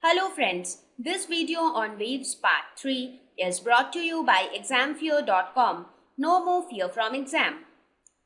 Hello friends, this video on Waves Part 3 is brought to you by examfear.com. No more fear from exam.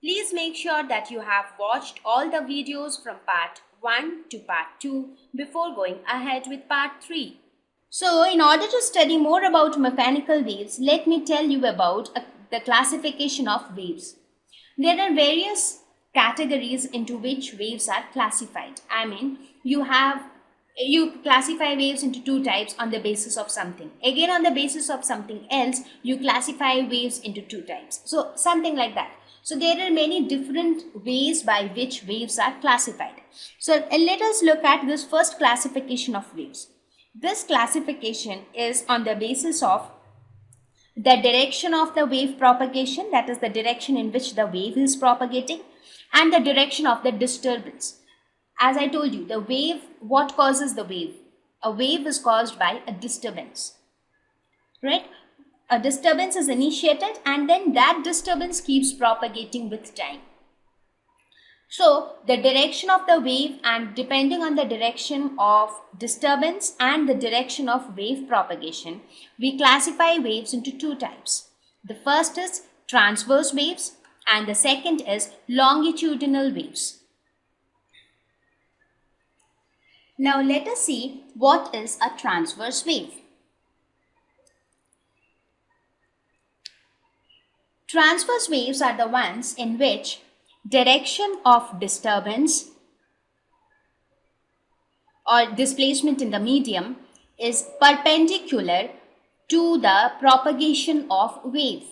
Please make sure that you have watched all the videos from Part 1 to Part 2 before going ahead with Part 3. So, in order to study more about mechanical waves, let me tell you about the classification of waves. There are various categories into which waves are classified. You classify waves into two types on the basis of something. Again, on the basis of something else, you classify waves into two types. So, something like that. So, there are many different ways by which waves are classified. So, let us look at this first classification of waves. This classification is on the basis of the direction of the wave propagation, that is the direction in which the wave is propagating, and the direction of the disturbance. As I told you, the wave, what causes the wave? A wave is caused by a disturbance, right? A disturbance is initiated and then that disturbance keeps propagating with time. So, the direction of the wave, and depending on the direction of disturbance and the direction of wave propagation, we classify waves into two types. The first is transverse waves and the second is longitudinal waves. Now let us see what is a transverse wave. Transverse waves are the ones in which direction of disturbance or displacement in the medium is perpendicular to the propagation of wave.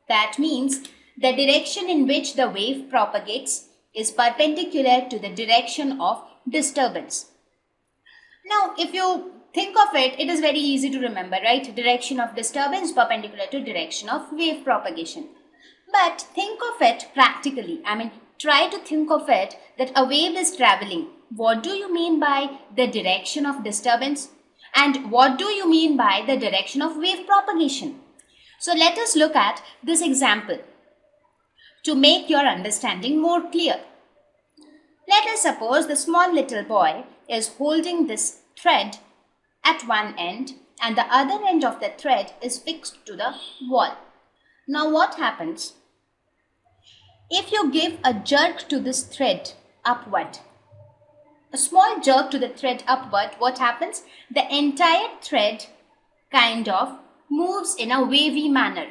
That means the direction in which the wave propagates is perpendicular to the direction of disturbance. Now, if you think of it, it is very easy to remember, right? Direction of disturbance perpendicular to direction of wave propagation. But think of it practically. Try to think of it that a wave is traveling. What do you mean by the direction of disturbance? And what do you mean by the direction of wave propagation? So let us look at this example to make your understanding more clear. Let us suppose the small little boy is holding this thread at one end and the other end of the thread is fixed to the wall. Now what happens? If you give a jerk to this thread upward, a small jerk to the thread upward, what happens? The entire thread kind of moves in a wavy manner.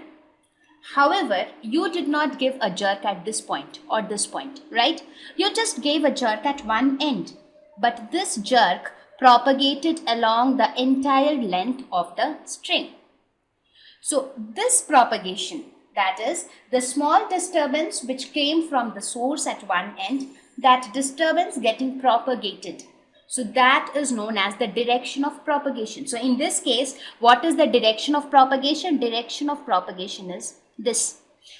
However, you did not give a jerk at this point or this point, right? You just gave a jerk at one end. But this jerk propagated along the entire length of the string. So this propagation, that is the small disturbance which came from the source at one end, that disturbance getting propagated. So that is known as the direction of propagation. So in this case, what is the direction of propagation? Direction of propagation is this,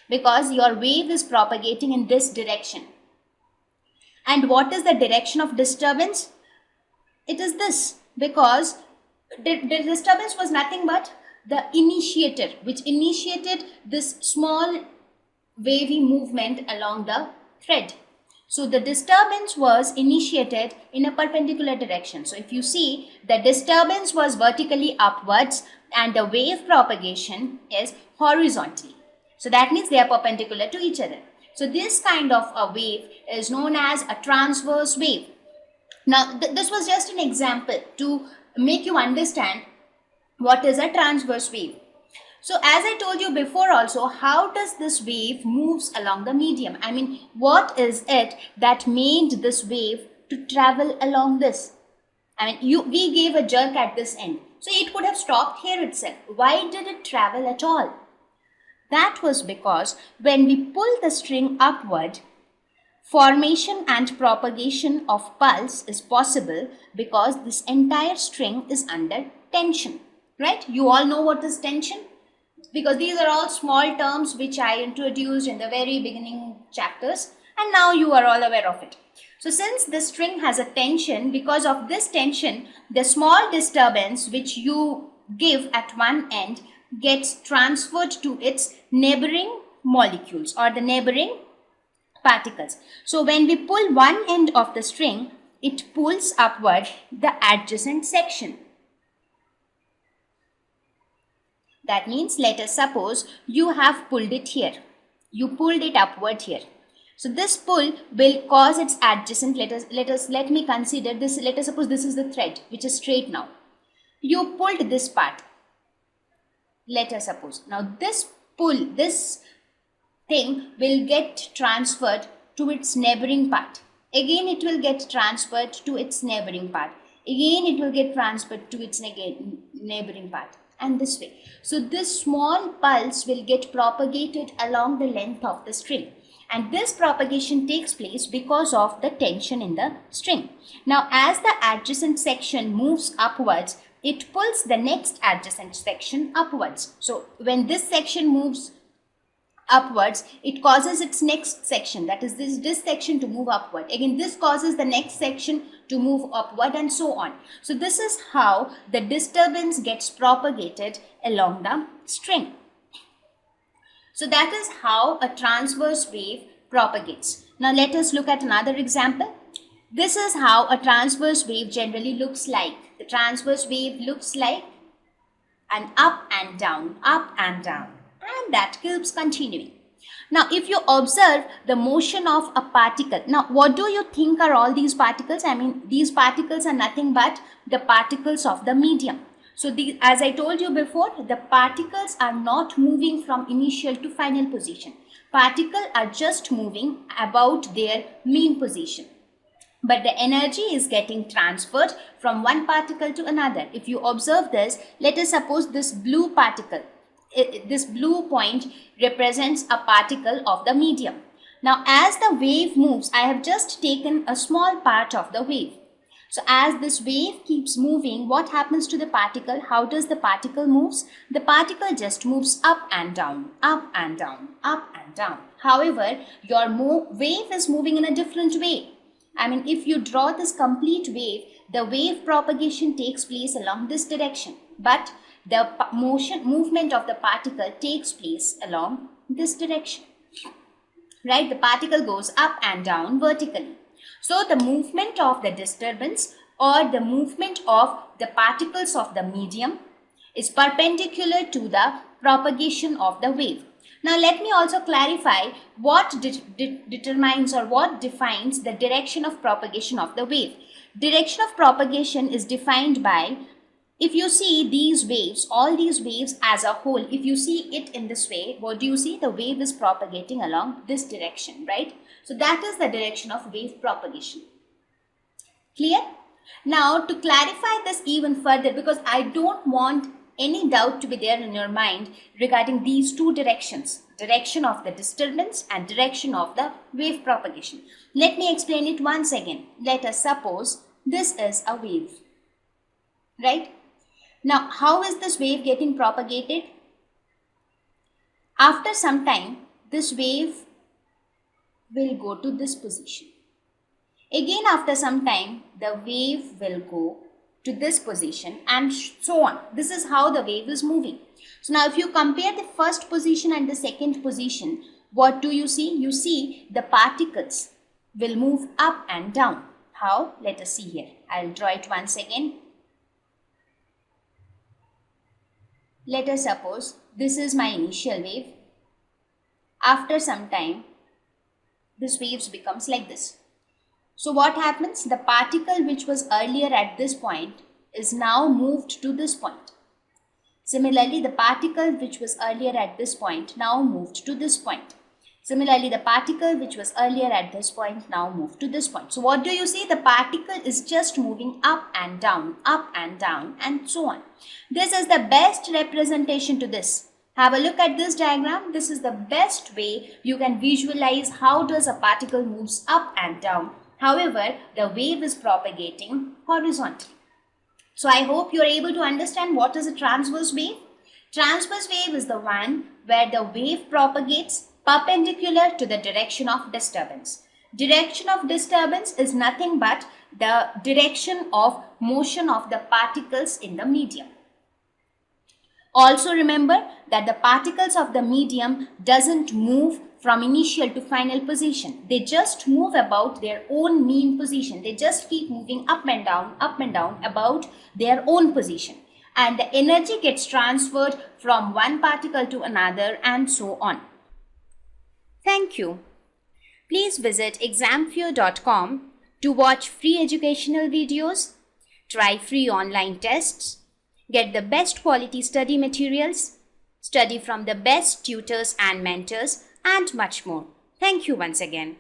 because your wave is propagating in this direction. And what is the direction of disturbance? It is this, because the disturbance was nothing but the initiator, which initiated this small wavy movement along the thread. So the disturbance was initiated in a perpendicular direction. So if you see, the disturbance was vertically upwards and the wave propagation is horizontally. So that means they are perpendicular to each other. So this kind of a wave is known as a transverse wave. Now this was just an example to make you understand what is a transverse wave. So as I told you before also, how does this wave moves along the medium? What is it that made this wave to travel along this? We gave a jerk at this end. So it could have stopped here itself. Why did it travel at all? That was because when we pull the string upward, formation and propagation of pulse is possible because this entire string is under tension, right? You all know what is tension, because these are all small terms which I introduced in the very beginning chapters, and now you are all aware of it. So since the string has a tension, because of this tension, the small disturbance which you give at one end gets transferred to its neighboring molecules or the neighboring particles. So when we pull one end of the string, it pulls upward the adjacent section. That means, let us suppose you have pulled it here. You pulled it upward here. So this pull will cause its adjacent. Let me consider this. Let us suppose this is the thread which is straight now. You pulled this part. Let us suppose. Now this pull, this thing will get transferred to its neighboring part. Again it will get transferred to its neighboring part. Again it will get transferred to its neighboring part, and this way. So this small pulse will get propagated along the length of the string, and this propagation takes place because of the tension in the string. Now as the adjacent section moves upwards, it pulls the next adjacent section upwards. So when this section moves upwards, it causes its next section, that is this section, to move upward. Again, this causes the next section to move upward, and so on. So this is how the disturbance gets propagated along the string. So that is how a transverse wave propagates. Now let us look at another example. This is how a transverse wave generally looks like. The transverse wave looks like an up and down, and that keeps continuing. Now if you observe the motion of a particle, now what do you think are all these particles? I mean, these particles are nothing but the particles of the medium. So as I told you before, the particles are not moving from initial to final position. Particles are just moving about their mean position. But the energy is getting transferred from one particle to another. If you observe this, let us suppose this blue particle, this blue point represents a particle of the medium. Now as the wave moves, I have just taken a small part of the wave. So as this wave keeps moving, what happens to the particle? How does the particle moves? The particle just moves up and down, up and down, up and down. However, your wave is moving in a different way. I mean, if you draw this complete wave, the wave propagation takes place along this direction, but the movement of the particle takes place along this direction, right? The particle goes up and down vertically. So the movement of the disturbance, or the movement of the particles of the medium, is perpendicular to the propagation of the wave. Now let me also clarify what determines or what defines the direction of propagation of the wave. Direction of propagation is defined by, if you see these waves, all these waves as a whole, if you see it in this way, what do you see? The wave is propagating along this direction, right? So that is the direction of wave propagation. Clear? Now to clarify this even further, because I don't want any doubt to be there in your mind regarding these two directions, direction of the disturbance and direction of the wave propagation. Let me explain it once again. Let us suppose this is a wave, right? Now, how is this wave getting propagated? After some time, this wave will go to this position. Again, after some time, the wave will go to this position, and so on. This is how the wave is moving. So now if you compare the first position and the second position, what do you see? You see the particles will move up and down. How? Let us see here. I'll draw it once again. Let us suppose this is my initial wave. After some time, this wave becomes like this. So what happens? The particle which was earlier at this point is now moved to this point. Similarly, the particle which was earlier at this point now moved to this point. Similarly, the particle which was earlier at this point now moved to this point. So what do you see? The particle is just moving up and down, and so on. This is the best representation to this. Have a look at this diagram. This is the best way you can visualize how does a particle moves up and down. However, the wave is propagating horizontally. So I hope you are able to understand what is a transverse wave. Transverse wave is the one where the wave propagates perpendicular to the direction of disturbance. Direction of disturbance is nothing but the direction of motion of the particles in the medium. Also remember that the particles of the medium doesn't move from initial to final position. They just move about their own mean position. They just keep moving up and down about their own position. and the energy gets transferred from one particle to another and so on. Thank you. Please visit examfear.com to watch free educational videos, try free online tests, get the best quality study materials, study from the best tutors and mentors, and much more. Thank you once again.